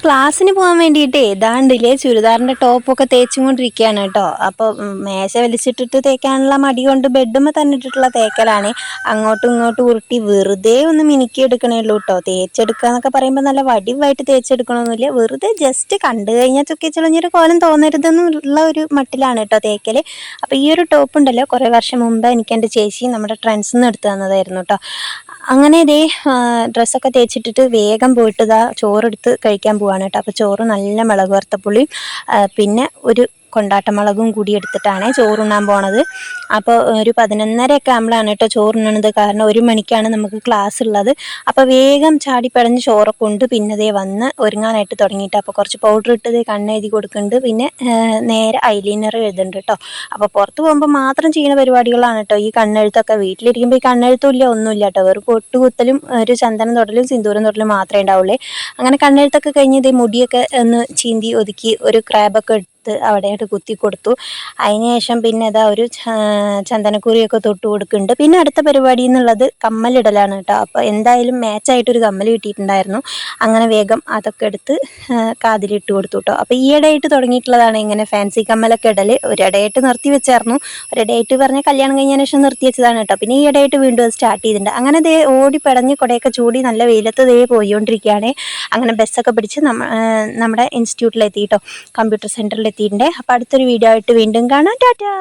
ക്ലാസ്സിന് പോകാൻ വേണ്ടിയിട്ടേ ഏതാണ്ടില്ലേ ചുരിദാറിൻ്റെ ടോപ്പൊക്കെ തേച്ചും കൊണ്ടിരിക്കുകയാണ് കേട്ടോ. അപ്പോൾ മേശ വലിച്ചിട്ടിട്ട് തേക്കാനുള്ള മടി കൊണ്ട് ബെഡുമ്മ തന്നെ ഇട്ടിട്ടുള്ള തേക്കലാണ്. അങ്ങോട്ടും ഇങ്ങോട്ടും ഉരുട്ടി വെറുതെ ഒന്ന് മിനുക്കി എടുക്കണേ ഉള്ളൂ കേട്ടോ. തേച്ചെടുക്കുക എന്നൊക്കെ പറയുമ്പോൾ നല്ല വടിവായിട്ട് തേച്ചെടുക്കണമെന്നില്ല, വെറുതെ ജസ്റ്റ് കണ്ടു കഴിഞ്ഞാൽ ചുക്കി ചുളഞ്ഞൊരു കോലം തോന്നരുതെന്നുള്ള ഒരു മട്ടിലാണ് കേട്ടോ തേക്കൽ. അപ്പോൾ ഈ ഒരു ടോപ്പ് ഉണ്ടല്ലോ, കുറേ വർഷം മുമ്പ് എനിക്ക് എൻ്റെ ചേച്ചി നമ്മുടെ ട്രെൻഡ്സിൽ നിന്ന് എടുത്തു തന്നതായിരുന്നു കേട്ടോ. അങ്ങനെ ഇതേ ഡ്രസ്സൊക്കെ തേച്ചിട്ടിട്ട് വേഗം പോയിട്ട് ഇതാ ചോറെടുത്ത് കഴിക്കാൻ പോവാണ് കേട്ടോ. അപ്പോൾ ചോറ് നല്ല മുളക് വറുത്ത പുളിയും പിന്നെ ഒരു കൊണ്ടാട്ടമുളകും കൂടി എടുത്തിട്ടാണ് ചോറുണ്ണാൻ പോണത്. അപ്പോൾ ഒരു 11:30 ആകുമ്പോഴാണ് കേട്ടോ ചോറുണ്ണണത്. കാരണം 1 മണിക്കാണ് നമുക്ക് ക്ലാസ് ഉള്ളത്. അപ്പോൾ വേഗം ചാടിപ്പടഞ്ഞ് ചോറൊക്കെ ഉണ്ട് പിന്നെ ഇതേ വന്ന് ഒരുങ്ങാനായിട്ട് തുടങ്ങിയിട്ട് അപ്പോൾ കുറച്ച് പൗഡർ ഇട്ടത് കണ്ണെഴുതി കൊടുക്കുന്നുണ്ട്. പിന്നെ നേരെ ഐലൈനർ എഴുതുന്നുണ്ട് കേട്ടോ. അപ്പോൾ പുറത്ത് പോകുമ്പോൾ മാത്രം ചെയ്യുന്ന പരിപാടികളാണ് കേട്ടോ ഈ കണ്ണെഴുത്തൊക്കെ. വീട്ടിലിരിക്കുമ്പോൾ ഈ കണ്ണെഴുത്തും ഇല്ല ഒന്നുമില്ല കേട്ടോ. വെറും പൊട്ടുകുത്തലും ഒരു ചന്ദനം തൊടലും സിന്ദൂരം തൊടലും മാത്രമേ ഉണ്ടാവുള്ളൂ. അങ്ങനെ കണ്ണെഴുത്തൊക്കെ കഴിഞ്ഞ് ഇതേ മുടിയൊക്കെ ഒന്ന് ചീന്തി ഒതുക്കി ഒരു ക്രാബൊക്കെ അവിടെയായിട്ട് കുത്തി കൊടുത്തു. അതിനുശേഷം പിന്നെ ഇതാ ഒരു ചന്ദനക്കുറിയൊക്കെ തൊട്ട് കൊടുക്കുന്നുണ്ട്. പിന്നെ അടുത്ത പരിപാടി എന്നുള്ളത് കമ്മലിടലാണ് കേട്ടോ. അപ്പോൾ എന്തായാലും മാച്ചായിട്ടൊരു കമ്മൽ കിട്ടിയിട്ടുണ്ടായിരുന്നു. അങ്ങനെ വേഗം അതൊക്കെ എടുത്ത് കാതിലിട്ട് കൊടുത്തു കേട്ടോ. അപ്പോൾ ഈയിടെയായിട്ട് തുടങ്ങിയിട്ടുള്ളതാണ് ഇങ്ങനെ ഫാൻസി കമ്മലൊക്കെ ഇടൽ. ഒരിടയായിട്ട് നിർത്തി വെച്ചായിരുന്നു. ഒരിടയായിട്ട് പറഞ്ഞാൽ കല്യാണം കഴിഞ്ഞതിന് ശേഷം നിർത്തി വെച്ചതാണ് കേട്ടോ. പിന്നെ ഈയിടെയായിട്ട് വീണ്ടും അത് സ്റ്റാർട്ട് ചെയ്തിട്ടുണ്ട്. അങ്ങനെ ദേ ഓടി പടഞ്ഞ് കുടയൊക്കെ ചൂടി നല്ല വെയിലത്ത് ദേ പോയിക്കൊണ്ടിരിക്കുകയാണ്. അങ്ങനെ ബസ്സൊക്കെ പിടിച്ച് നമ്മുടെ ഇൻസ്റ്റിറ്റ്യൂട്ടിലെത്തി കേട്ടോ, കമ്പ്യൂട്ടർ സെൻറ്ററിൽ എത്തിയിട്ടുണ്ട്. അപ്പോൾ അടുത്തൊരു വീഡിയോ ആയിട്ട് വീണ്ടും കാണാം. ടാറ്റാ.